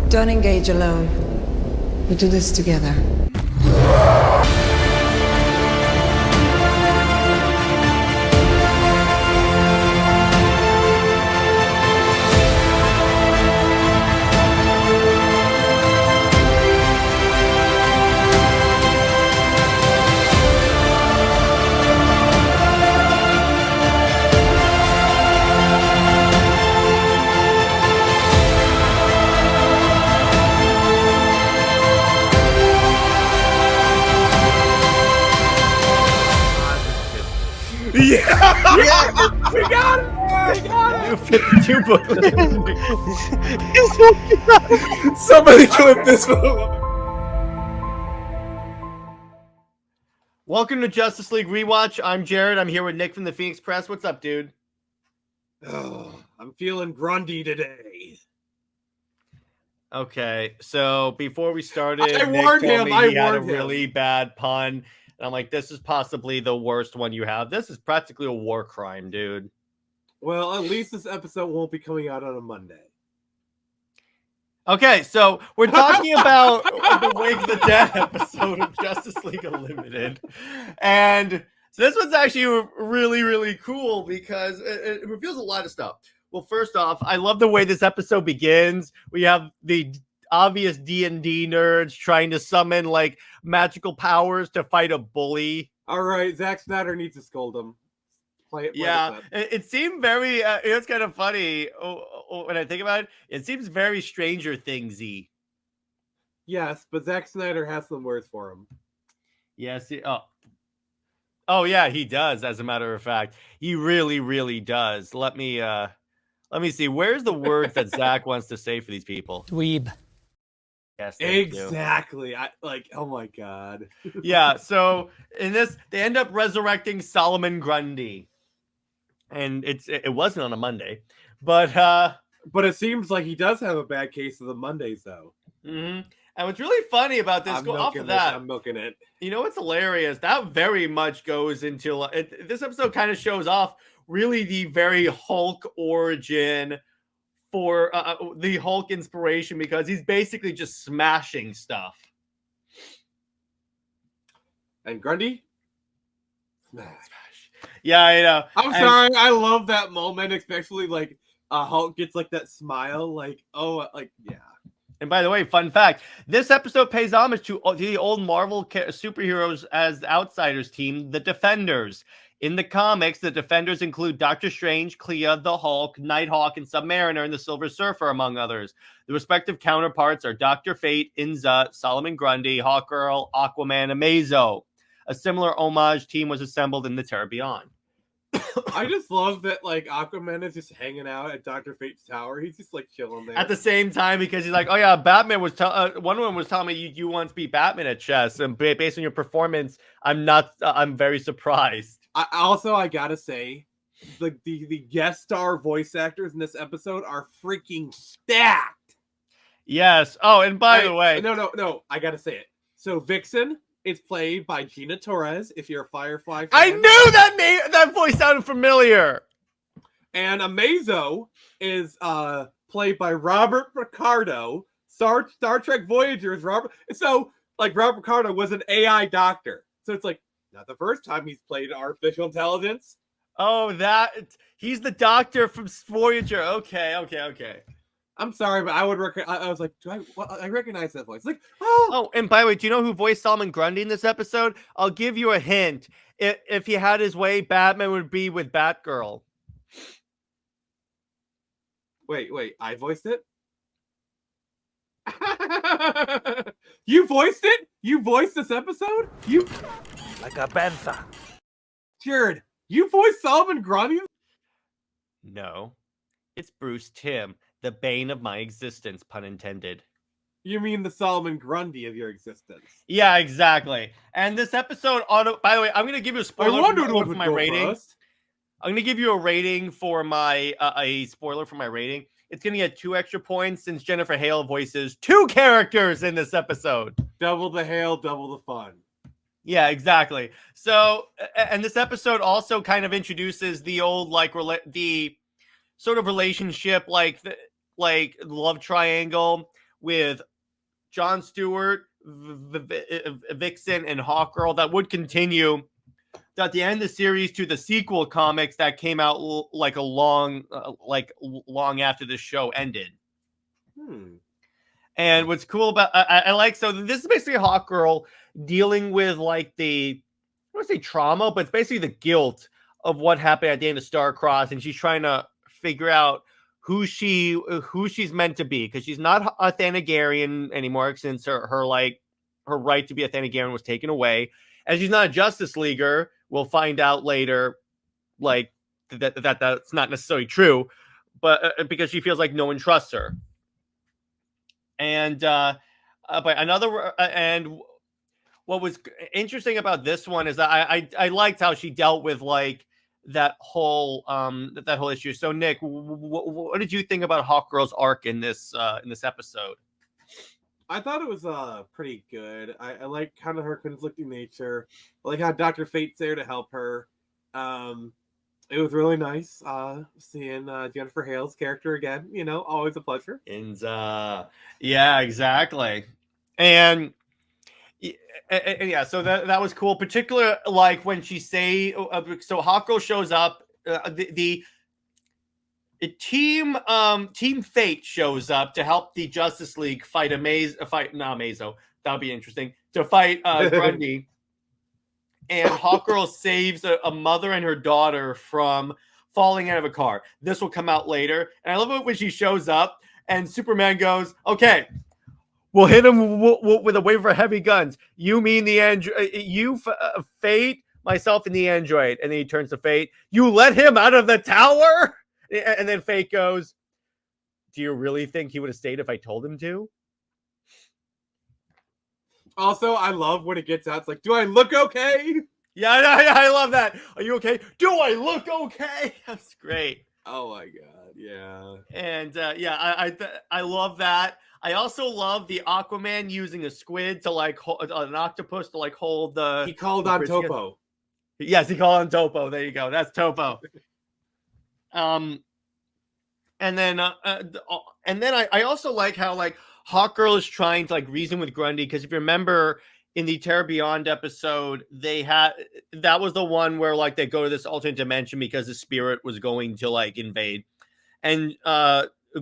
Don't engage alone. We do this together. Yeah! Yeah! We got it! We got You 52 booklet. it! Somebody clip this one. Welcome to Justice League Rewatch. I'm Jared. I'm here with Nick from the Phoenix Press. What's up, dude? Oh, I'm feeling Grundy today. Okay, so before we started, I Nick warned told him, me I he had a warned him. really bad pun. And I'm like, this is possibly the worst one you have. This is practically a war crime, dude. Well, at least this episode won't be coming out on a Monday. Okay, so we're talking about the Wake the Dead episode of Justice League Unlimited. And so this one's actually really, really cool because it reveals a lot of stuff. Well, first off, I love the way this episode begins. We have the obvious D&D nerds trying to summon like magical powers to fight a bully. All right, Zack Snyder needs to scold him. Play Yeah, it. it seemed very, it's kind of funny when I think about it. It seems very Stranger Things-y. Yes, but Zack Snyder has some words for him. Yes. Oh yeah, he does. As a matter of fact, he really, really does. Let me see. Where's the words that Zach wants to say for these people? Dweeb. Yes, thank you. Exactly. Oh my god. Yeah. So in this, they end up resurrecting Solomon Grundy, and it wasn't on a Monday, but it seems like he does have a bad case of the Mondays though. Mm-hmm. And what's really funny about this, go off of that. I'm milking it. You know what's hilarious? That very much goes into this episode. Kind of shows off really the very Hulk origin for the Hulk inspiration, because he's basically just smashing stuff. And Grundy? Smash. Yeah, I know. I'm sorry. I love that moment, especially like Hulk gets like that smile, like, oh, like, yeah. And by the way, fun fact, this episode pays homage to the old Marvel superheroes as the Outsiders team, the Defenders. In the comics, the Defenders include Doctor Strange, Clea, the Hulk, Nighthawk, and Submariner, and the Silver Surfer, among others. The respective counterparts are Dr. Fate, Inza, Solomon Grundy, Hawkgirl, Aquaman, and Mazo. A similar homage team was assembled in the Terra Beyond. I just love that, like, Aquaman is just hanging out at Dr. Fate's tower. He's just, like, chilling there. At the same time, because he's like, oh, yeah, Batman was one of them was telling me you once beat Batman at chess, and based on your performance, I'm very surprised. I gotta say, the guest star voice actors in this episode are freaking stacked. Yes. Oh, and by the way... No, I gotta say it. So, Vixen is played by Gina Torres, if you're a Firefly fan. I knew that voice sounded familiar. And Amazo is played by Robert Picardo. Star Trek Voyager is Robert. So, like, Robert Picardo was an AI doctor. So it's like, not the first time he's played artificial intelligence. Oh, he's the doctor from Voyager. Okay. I'm sorry, but I was like, I recognize that voice. Like, oh. Oh, and by the way, do you know who voiced Solomon Grundy in this episode? I'll give you a hint. If he had his way, Batman would be with Batgirl. Wait, I voiced it? You voiced it? You voiced this episode? Like a panther. Jared, you voiced Solomon Grundy? No, it's Bruce Timm, the bane of my existence, pun intended. You mean the Solomon Grundy of your existence? Yeah, exactly. And this episode, by the way, I'm going to give you a spoiler for my rating. First. I'm going to give you a rating for my a spoiler for my rating. It's going to get 2 extra points since Jennifer Hale voices 2 characters in this episode. Double the hail, double the fun. Yeah, exactly. So, and this episode also kind of introduces the old the sort of relationship, like love triangle with Jon Stewart, Vixen, and Hawkgirl that would continue at the end of the series to the sequel comics that came out like long after the show ended. And what's cool about I like, so this is basically Hawkgirl dealing with like I don't want to say trauma, but it's basically the guilt of what happened at the end of Starcross, and she's trying to figure out who she's meant to be, because she's not a Thanagarian anymore since her right to be a Thanagarian was taken away, and she's not a Justice Leaguer. We'll find out later, like that's not necessarily true, but because she feels like no one trusts her. And but and what was interesting about this one is that I liked how she dealt with like that whole issue. So Nick, what did you think about Hawkgirl's arc in this episode? I thought it was pretty good. I like kind of her conflicting nature. I like how Dr. Fate's there to help her. It was really nice seeing Jennifer Hale's character again. You know, always a pleasure. And yeah, exactly. And yeah, so that was cool. Particular like when she so Hawkgirl shows up. The team Fate shows up to help the Justice League fight Amazo. That'll be interesting to fight Grundy. And Hawkgirl saves a mother and her daughter from falling out of a car. This will come out later. And I love it when she shows up and Superman goes, "Okay, we'll hit him with a wave of heavy guns. You mean the Fate, myself, and the android." And then he turns to Fate. "You let him out of the tower?" And then Fate goes, "Do you really think he would have stayed if I told him to?" Also, I love when it gets out. It's like, "Do I look okay?" Yeah, I love that. "Are you okay? Do I look okay?" That's great. Oh my god, yeah. And yeah, I love that. I also love the Aquaman using a squid to like an octopus to like hold the. He called on Topo. Yes, he called on Topo. There you go. That's Topo. And then I also like how like Hawkgirl is trying to like reason with Grundy, because if you remember in the Terror Beyond episode, that was the one where like they go to this alternate dimension because the spirit was going to like invade, and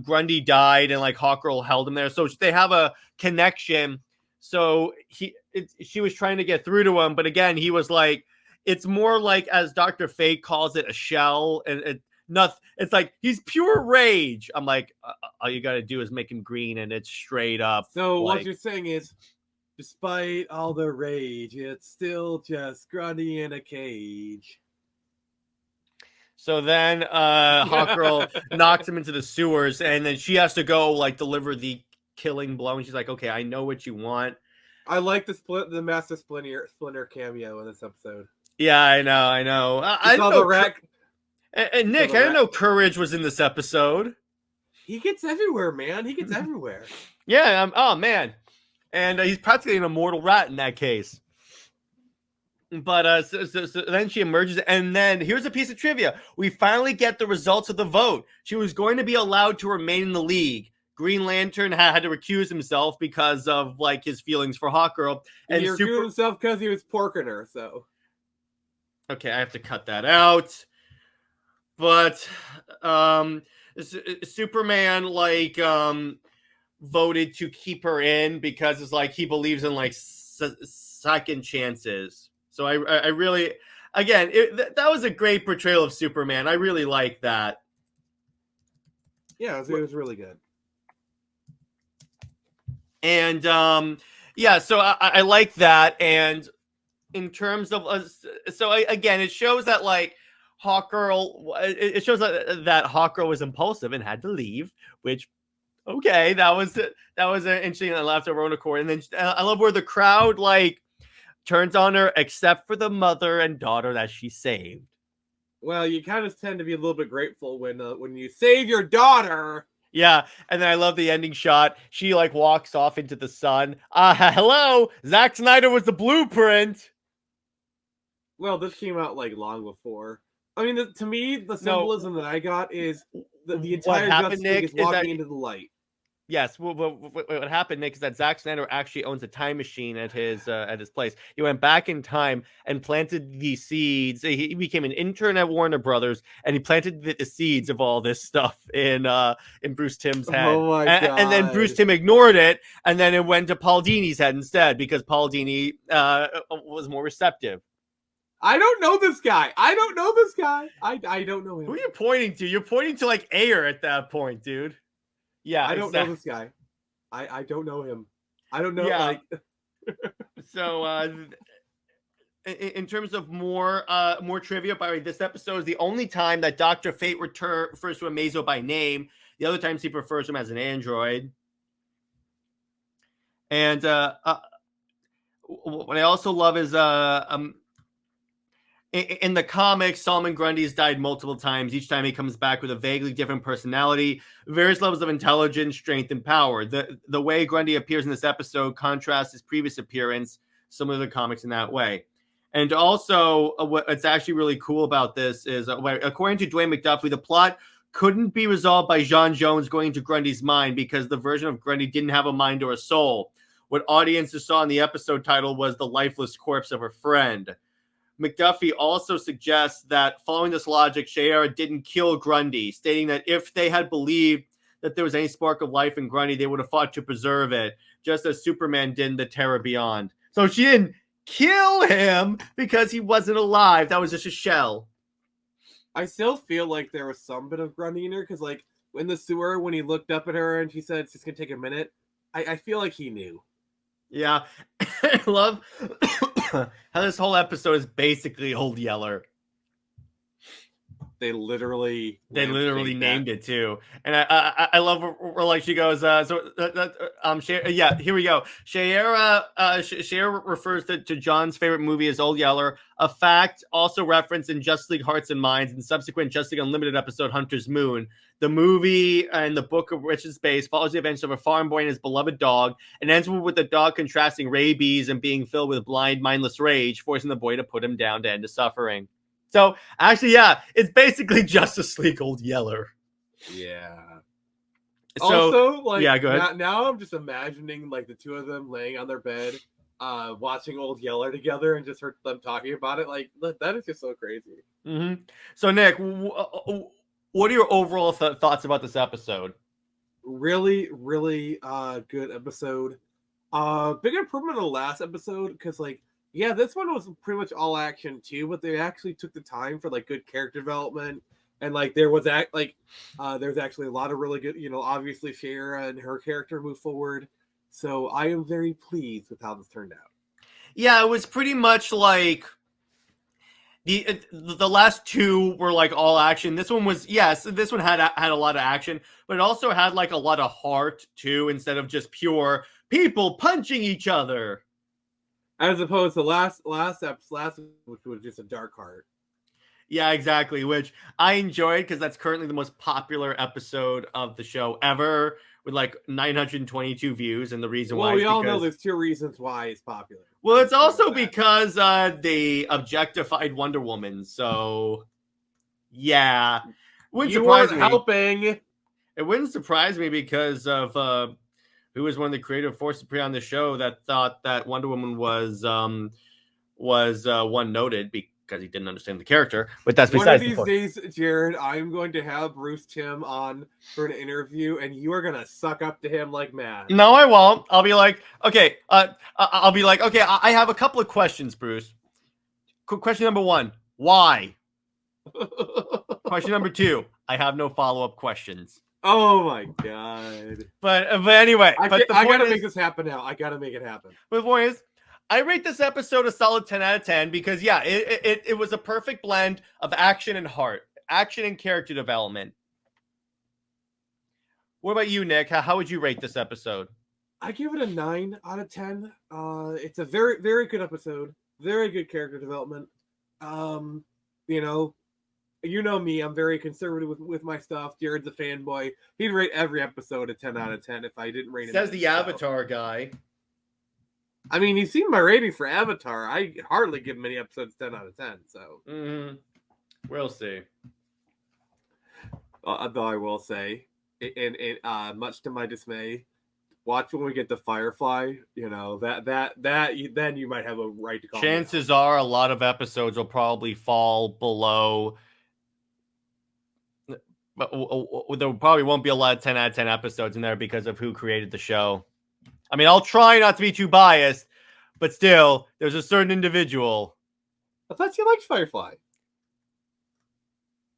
Grundy died, and like Hawkgirl held him there, so they have a connection. So she was trying to get through to him, but again, he was like, it's more like, as Dr. Fate calls it, a shell, and it's like he's pure rage. I'm like, all you got to do is make him green, and it's straight up. So like, what you're saying is, despite all the rage, it's still just Grundy in a cage. So then Hawkgirl knocks him into the sewers, and then she has to go like deliver the killing blow, and she's like, "Okay, I know what you want." I like the Master Splinter cameo in this episode. Yeah, I know. I saw know the wreck. And Nick, I didn't know Courage was in this episode. He gets everywhere, man. He gets everywhere. Yeah. Oh man, and he's practically an immortal rat in that case. But so then she emerges, and then here's a piece of trivia: we finally get the results of the vote. She was going to be allowed to remain in the League. Green Lantern had to recuse himself because of like his feelings for Hawkgirl, and he recused himself because he was porking her. So okay, I have to cut that out. But Superman like voted to keep her in because it's like he believes in like second chances. So I really, again, that was a great portrayal of Superman. I really like that. Yeah, it was really good. And yeah, so I like that. And in terms of again, it shows that like Hawkgirl, it shows that Hawkgirl was impulsive and had to leave, which, okay, that was an interesting left over on the court. And then I love where the crowd like turns on her, except for the mother and daughter that she saved. Well, you kind of tend to be a little bit grateful when you save your daughter. Yeah, and then I love the ending shot. She like walks off into the sun. Hello, Zack Snyder was the blueprint. Well, this came out like long before. I mean, to me, the symbolism that I got is the entire Justice League is walking into the light. Yes, what happened, Nick, is that Zack Snyder actually owns a time machine at his place. He went back in time and planted the seeds. He became an intern at Warner Brothers, and he planted the seeds of all this stuff in Bruce Timm's head. Oh my And then Bruce God. Timm ignored it, and then it went to Paul Dini's head instead because Paul Dini was more receptive. I don't know this guy. I don't know Who him. are you pointing to? You're pointing to like Ayer at that point, dude. Yeah, I don't know this guy. I don't know him. I don't know. Yeah. Like, so in terms of more trivia, by the way, this episode is the only time that Dr. Fate refers to Amazo by name. The other times he refers to him as an android. And what I also love is in the comics, Solomon Grundy has died multiple times. Each time he comes back with a vaguely different personality, various levels of intelligence, strength, and power. The way Grundy appears in this episode contrasts his previous appearance, similar to the comics in that way. And also, what's actually really cool about this is, according to Dwayne McDuffie, the plot couldn't be resolved by John Jones going into Grundy's mind because the version of Grundy didn't have a mind or a soul. What audiences saw in the episode title was the lifeless corpse of a friend. McDuffie also suggests that following this logic, Shiera didn't kill Grundy, stating that if they had believed that there was any spark of life in Grundy, they would have fought to preserve it, just as Superman did in The Terror Beyond. So she didn't kill him because he wasn't alive. That was just a shell. I still feel like there was some bit of Grundy in her because, like, in the sewer when he looked up at her and she said it's just gonna take a minute, I feel like he knew. Yeah, I love how this whole episode is basically Old Yeller. They literally named it too, and I love where like she goes. Here we go. Shiera refers to John's favorite movie as Old Yeller, a fact also referenced in Justice League Hearts and Minds and subsequent Justice League Unlimited episode Hunter's Moon. The movie and the book of Richard Space follows the events of a farm boy and his beloved dog, and ends with the dog contrasting rabies and being filled with blind, mindless rage, forcing the boy to put him down to end his suffering. So, actually, yeah, it's basically Justice League Old Yeller. Yeah. So, also, like, yeah, go ahead. Now I'm just imagining, like, the two of them laying on their bed, watching Old Yeller together and just heard them talking about it. Like, that is just so crazy. Mm-hmm. So, Nick, what are your overall thoughts about this episode? Really, really good episode. Big improvement on the last episode because, like, yeah, this one was pretty much all action too, but they actually took the time for like good character development, and like there's actually a lot of really good, obviously Shiera and her character moved forward, so I am very pleased with how this turned out. Yeah, it was pretty much like the last two were like all action. This one was this one had a lot of action, but it also had like a lot of heart too, instead of just pure people punching each other. As opposed to last episode, which was just a dark heart. Yeah, exactly. Which I enjoyed because that's currently the most popular episode of the show ever, with like 922 views. And the reason why, we all know there's two reasons why it's popular. Well, it's also because they objectified Wonder Woman. So, yeah, You weren't helping. It wouldn't surprise me because of who was one of the creative forces on the show that thought that Wonder Woman was one noted because he didn't understand the character. But that's besides the point. One of these days, Jared, I'm going to have Bruce Timm on for an interview, and you are gonna suck up to him like mad. No, I won't. I'll be like, okay. I have a couple of questions, Bruce. Question number 1: why? Question number 2: I have no follow-up questions. Oh my god! But anyway, I gotta make this happen now. I gotta make it happen. But the point is, I rate this episode a solid 10 out of 10 because it was a perfect blend of action and heart, action and character development. What about you, Nick? How would you rate this episode? I give it a 9 out of 10. It's a very, very good episode. Very good character development. You know me, I'm very conservative with my stuff. Jared's a fanboy. He'd rate every episode a 10 out of 10 if I didn't rate it. Says the Avatar guy. I mean, he's seen my rating for Avatar. I hardly give many episodes 10 out of 10, so. We'll see. Though I will say, much to my dismay, watch when we get to Firefly. You know then you might have a right to call. Chances are a lot of episodes will probably fall below. But there probably won't be a lot of 10 out of 10 episodes in there because of who created the show. I mean, I'll try not to be too biased, but still, there's a certain individual. I thought you liked Firefly.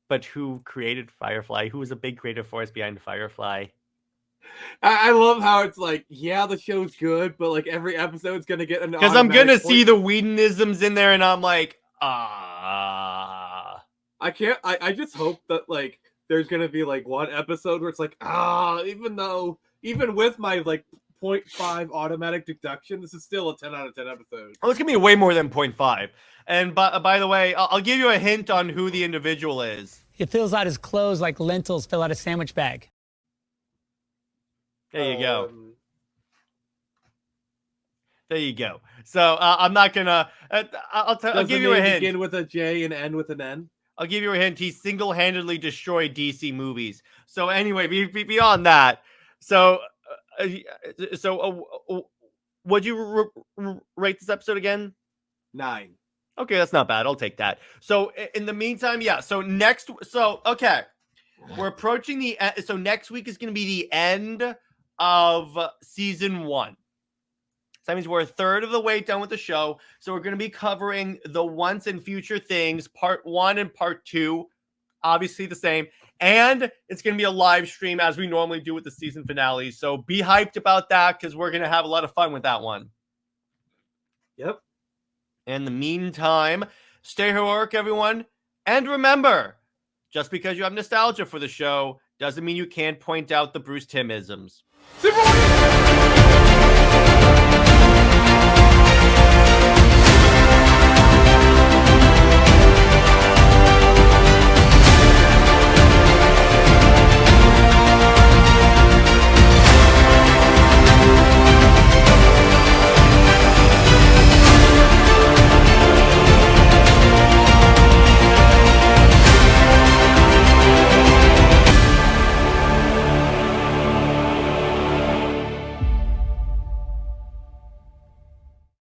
But who created Firefly? Who was a big creative force behind Firefly? I love how it's like, yeah, the show's good, but like every episode's gonna get an. Because I'm gonna see the Whedonisms in there, and I'm like, I can't. I just hope that like there's gonna be like one episode where it's like, even with my like 0.5 automatic deduction, this is still a 10 out of 10 episode. Oh, it's gonna be way more than 0.5. And by the way, I'll give you a hint on who the individual is. He fills out his clothes like lentils fill out a sandwich bag. There you go. There you go. So I'm not gonna. I'll give you a hint. Begin with a J and end with an N. I'll give you a hint. He single-handedly destroyed DC movies. So anyway, beyond that, would you rate this episode again? 9. Okay, that's not bad. I'll take that. So in the meantime, yeah. So okay, we're approaching the end. So next week is going to be the end of season 1. So that means we're a third of the way done with the show. So we're going to be covering the once and future things, part 1 and part 2, obviously the same. And it's going to be a live stream as we normally do with the season finale. So be hyped about that because we're going to have a lot of fun with that one. Yep. In the meantime, stay heroic, everyone. And remember, just because you have nostalgia for the show doesn't mean you can't point out the Bruce Timm-isms. Super